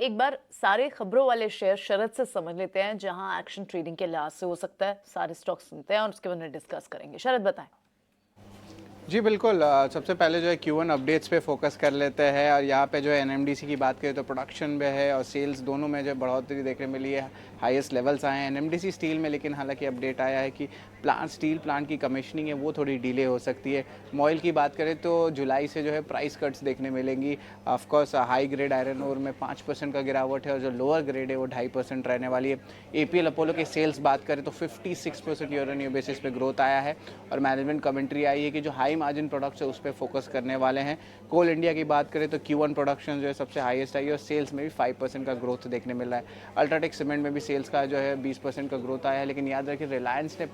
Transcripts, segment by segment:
एक बार सारे खबरों वाले शेयर शरद से समझ लेते हैं, जहां एक्शन ट्रेडिंग के लिहाज से हो सकता है। सारे स्टॉक सुनते हैं और उसके बाद में डिस्कस करेंगे। शरद बताएं। जी बिल्कुल। सबसे पहले जो है Q1 अपडेट्स पे फोकस कर लेते हैं और यहाँ पे जो है एनएमडीसी की बात करें तो प्रोडक्शन में है और सेल्स दोनों में जो बढ़ोतरी देखने मिली है। हाईएस्ट लेवल्स आए हैं एनएमडीसी स्टील में, लेकिन हालांकि अपडेट आया है कि स्टील प्लांट की कमीशनिंग है वो थोड़ी डिले हो सकती है। मॉइल की बात करें तो जुलाई से जो है प्राइस कट्स देखने मिलेंगी। Of course high grade iron ore में 5% का गिरावट है और जो लोअर ग्रेड है वो 2.5% रहने वाली है। एपीएल अपोलो की सेल्स बात करें तो 56% ईयर ऑन ईयर बेसिस पे ग्रोथ आया है और मैनेजमेंट कमेंट्री आई है कि जो हाई मार्जिन प्रोडक्ट्स है उस पर फोकस करने वाले हैं। कोल इंडिया की बात करें तो Q1 प्रोडक्शन जो है सबसे हाईएस्ट आई है और सेल्स में भी 5% का ग्रोथ देखने मिल रहा है। अल्ट्राटेक सीमेंट में भी सेल्स का जो है 20% का ग्रोथ आया है, लेकिन याद रखिए रिलायंस ने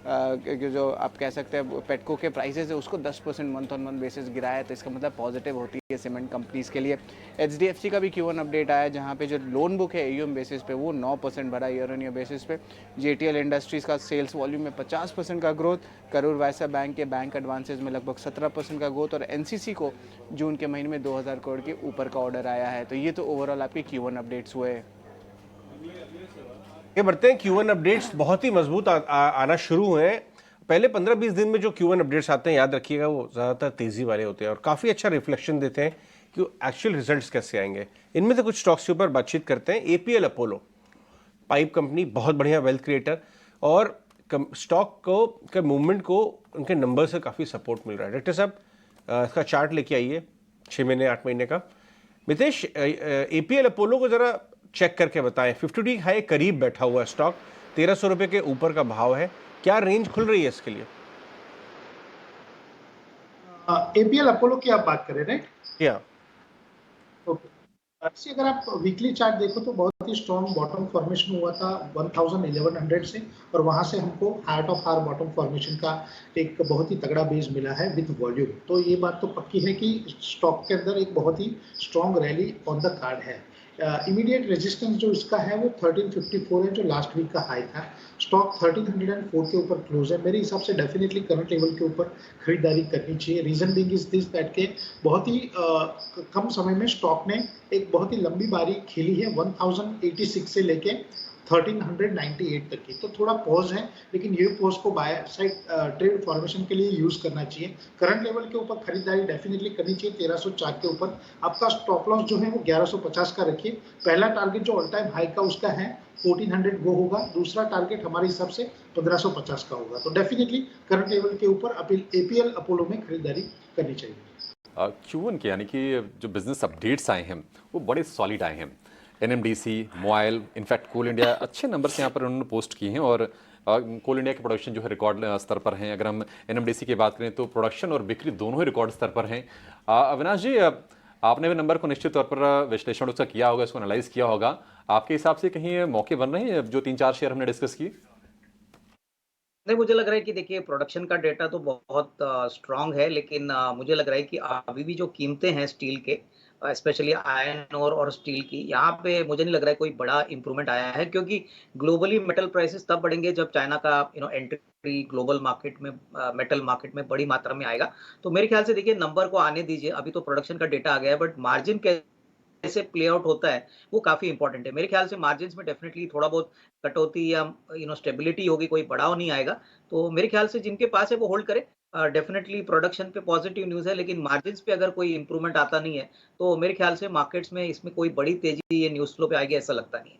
जो आप कह सकते हैं पेटको के प्राइसेस है उसको 10% मंथ ऑन मंथ बेसिस गिराया है, तो इसका मतलब पॉजिटिव होती है सीमेंट कंपनीज के लिए। HDFC का भी Q1 अपडेट आया है, जहाँ पे जो लोन बुक है AUM बेसिस पे वो 9% बढ़ा ईयर ऑन ईयर बेसिस पे। JTL इंडस्ट्रीज़ का सेल्स वॉल्यूम में 50% का ग्रोथ, करूर वैसा बैंक के बैंक एडवांसेज में लगभग 17% का ग्रोथ और NCC को जून के महीने में 2000 करोड़ के ऊपर का ऑर्डर आया है। तो ये तो ओवरऑल आपके Q1 अपडेट्स हुए हैं। ये बढ़ते हैं Q1 अपडेट्स बहुत ही मजबूत आना शुरू हुए हैं। पहले 15-20 दिन में जो Q1 अपडेट्स आते हैं याद रखिएगा वो ज़्यादातर तेज़ी वाले होते हैं और काफ़ी अच्छा रिफ्लेक्शन देते हैं कि एक्चुअल रिजल्ट्स कैसे आएंगे। इनमें से कुछ स्टॉक्स के ऊपर बातचीत करते हैं। एपीएल अपोलो पाइप कंपनी, बहुत बढ़िया वेल्थ क्रिएटर और स्टॉक को के मूवमेंट को उनके नंबर से काफ़ी सपोर्ट मिल रहा है। डायरेक्टर साहब इसका चार्ट लेके आइए 6 महीने 8 महीने का। मितेश, एपीएल अपोलो को ज़रा चेक करके बताएं। 50 हाई करीब बैठा हुआ है स्टॉक, 1300 रुपये के ऊपर का भाव है, क्या रेंज खुल रही है इसके लिए? एपीएल अपोलो की आप बात करें, राइट? या ओके। अच्छी, अगर आप वीकली चार्ट देखो तो बहुत ही स्ट्रॉन्ग बॉटम फॉर्मेशन हुआ था 1100 से, और वहां से हमको heart of R bottom formation का एक बहुत ही तगड़ा बेस मिला है विद वॉल्यूम। तो ये बात तो पक्की है कि स्टॉक के अंदर एक बहुत ही strong rally on the card है। इमीडिएट रेजिस्टेंस जो इसका है वो 1354 है, जो लास्ट वीक का हाई था। स्टॉक 1304 के ऊपर क्लोज है। मेरे हिसाब से डेफिनेटली करंट लेवल के ऊपर खरीदारी करनी चाहिए। Reason being is this that के बहुत ही कम समय में स्टॉक ने एक बहुत ही लंबी बारी खेली है 1086 से लेके 1398 तक की। तो थोड़ा पॉज है, लेकिन ये पॉज को बाय साइड ट्रेड फॉर्मेशन के लिए यूज करना चाहिए। करंट लेवल के ऊपर खरीदारी डेफिनेटली करनी चाहिए 1304 के ऊपर। आपका स्टॉप लॉस जो है वो 1150 का रखिए। पहला टारगेट जो ऑल टाइम हाई का उसका है 1400 वो होगा। दूसरा टारगेट हमारे हिसाब से 1550 का होगा। तो डेफिनेटली करंट लेवल के ऊपर एपीएल अपोलो में खरीदारी करनी चाहिए। Q1 के यानी कि जो बिजनेस अपडेट्स आए हैं वो बड़े सॉलिड आए हैं। एनएमडीसी, मोबाइल, इनफैक्ट कोल इंडिया अच्छे नंबर्स यहाँ पर उन्होंने पोस्ट किए हैं और कोल इंडिया के प्रोडक्शन जो है रिकॉर्ड स्तर पर हैं। अगर हम एनएमडीसी की बात करें तो प्रोडक्शन और बिक्री दोनों ही रिकॉर्ड स्तर पर हैं। अविनाश जी, आपने भी नंबर को निश्चित तौर पर विश्लेषण उसका किया होगा, इसको एनालाइज किया होगा। आपके हिसाब से कहीं मौके बन रहे हैं जो 3-4 शेयर हमने डिस्कस किए? नहीं, मुझे लग रहा है कि देखिए प्रोडक्शन का डेटा तो बहुत स्ट्रॉन्ग है, लेकिन मुझे लग रहा है कि अभी भी जो कीमतें हैं स्टील के, स्पेशली आयरन और स्टील की, यहाँ पे मुझे नहीं लग रहा है कोई बड़ा इम्प्रूवमेंट आया है, क्योंकि ग्लोबली मेटल प्राइसेस तब बढ़ेंगे जब चाइना का एंट्री ग्लोबल मार्केट में, मेटल मार्केट में बड़ी मात्रा में आएगा। तो मेरे ख्याल से देखिए नंबर को आने दीजिए, अभी तो प्रोडक्शन का डेटा आ गया है, बट मार्जिन कैसे प्ले आउट होता है वो काफ़ी इंपॉर्टेंट है। मेरे ख्याल से मार्जिन्स में डेफिनिटली थोड़ा बहुत कटौती या स्टेबिलिटी होगी, कोई बढ़ाव नहीं आएगा। तो मेरे ख्याल से जिनके पास है वो होल्ड करें। डेफिनिटली प्रोडक्शन पे पॉजिटिव न्यूज़ है, लेकिन मार्जिन्स पे अगर कोई इंप्रूवमेंट आता नहीं है, तो मेरे ख्याल से मार्केट्स में इसमें कोई बड़ी तेज़ी ये न्यूज़ फ्लो पे आएगी ऐसा लगता नहीं है।